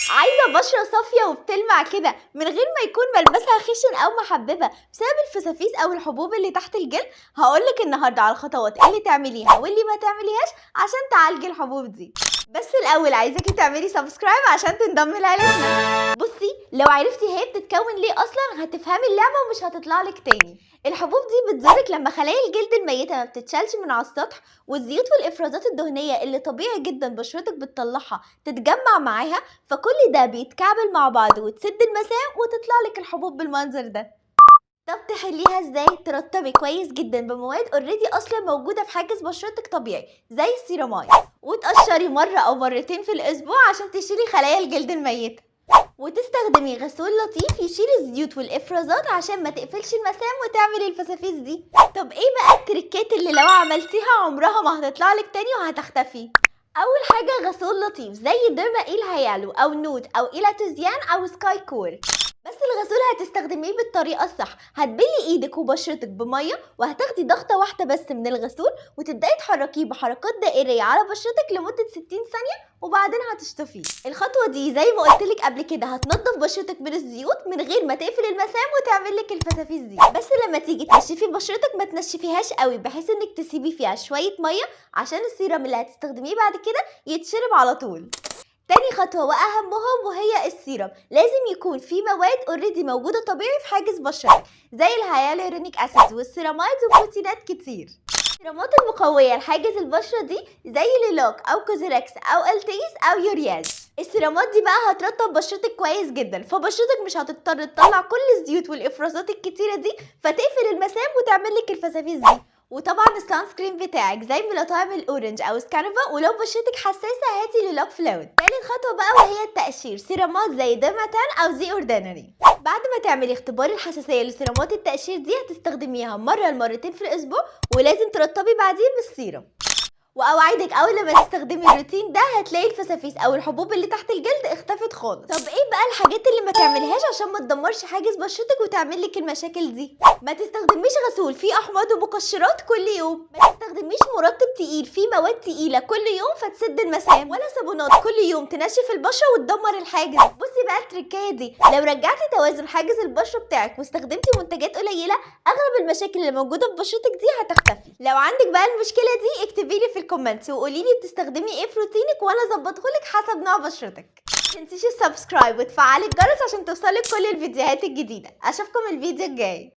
عايزة بشرة صافية وبتلمع كده من غير ما يكون ملمسها خشن أو محببة بسبب الفسافيس أو الحبوب اللي تحت الجلد. هقولك النهاردة على الخطوات اللي تعمليها واللي ما تعمليهاش عشان تعالجي الحبوب دي. بس الأول عايزاكي تعملي سبسكرايب عشان تنضمي لعيلتنا. بصي، لو عرفتي هي بتتكون ليه أصلا هتفهمي اللعبة ومش هتطلعلك تاني. الحبوب دي بتضرك لما خلايا الجلد الميتة ما بتتشالش من على السطح، والزيوت والإفرازات الدهنية اللي طبيعي جدا بشرتك بتطلعها تتجمع معاها، فكل ده بيتكعبل مع بعض وتسد المسام وتطلع لك الحبوب بالمنظر ده. طب تحليها ازاي؟ ترطبي كويس جدا بمواد اوريدي اصلا موجوده في حاجز بشرتك طبيعي زي السيرامايد، وتقشري مره او مرتين في الاسبوع عشان تشيلي خلايا الجلد الميته، وتستخدمي غسول لطيف يشيل الزيوت والافرازات عشان ما تقفلش المسام وتعملي الفسافيس دي. طب ايه بقى التريكات اللي لو عملتيها عمرها ما هتطلع لك تاني وهتختفي؟ اول حاجه غسول لطيف زي ديرما ايل هيالو او نود او ايلاتوزيان او سكاي كور. بس الغسول هتستخدميه بالطريقه الصح، هتبلي ايدك وبشرتك بميه وهتاخدي ضغطه واحده بس من الغسول وتبداي تحركيه بحركات دائريه على بشرتك لمده 60 ثانيه وبعدين هتشطفيه. الخطوه دي زي ما قلتلك قبل كده هتنضف بشرتك من الزيوت من غير ما تقفل المسام وتعمل لك الفسافيس دي. بس لما تيجي تنشفي بشرتك ما تنشفيهاش قوي بحيث انك تسيبي فيها شويه ميه عشان السيرم اللي هتستخدميه بعد كده يتشرب على طول. تاني خطوة وأهمهم وهي السيرم، لازم يكون في مواد اوريدي موجودة طبيعي في حاجز بشرتك زي الهيالورونيك أسيد والسيرامايد وبروتينات كتير. السيرامات المقوية لحاجز البشرة دي زي ليلاك أو كوزيركس أو التيس أو يورياز. السيرامات دي بقى هترطب بشرتك كويس جدا، فبشرتك مش هتضطر تطلع كل الزيوت والإفرازات الكتيرة دي فتقفل المسام وتعمل لك الفسافيس دي. وطبعا السان سكرين بتاعك زي ميلاتايم الاورنج او سكانفا، ولو بشرتك حساسه هاتي ليلاك فلويد. تالت خطوه بقى وهي التقشير، سيرامات زي ديرماتان او زي اوردينري. بعد ما تعملي اختبار الحساسيه لسيرامات التقشير دي هتستخدميها مره لمرتين في الاسبوع، ولازم ترطبي بعدين بالسيرم. واوعدك اول لما تستخدمي الروتين ده هتلاقي الفسافيس او الحبوب اللي تحت الجلد اختفت خالص. طب ايه بقى الحاجات اللي ما تعملهاش عشان ما تدمرش حاجز بشرتك وتعمل لك المشاكل دي؟ ما تستخدميش غسول فيه احماض ومقشرات كل يوم، ما تستخدميش مرطب تقيل فيه مواد تقيله كل يوم فتسد المسام، ولا صابونات كل يوم تنشف البشره وتدمر الحاجز. بصي بقى التركايه دي، لو رجعتي توازن حاجز البشره بتاعك واستخدمتي منتجات قليله اغلب المشاكل اللي موجوده في بشرتك دي هتختفي. لو عندك بقى المشكله دي اكتبي لي في الكومنتس وقولي لي بتستخدمي ايه في روتينك وانا اظبطهولك حسب نوع بشرتك. متنسيش السبسكرايب وتفعلي الجرس عشان توصلك كل الفيديوهات الجديده. اشوفكم الفيديو الجاي.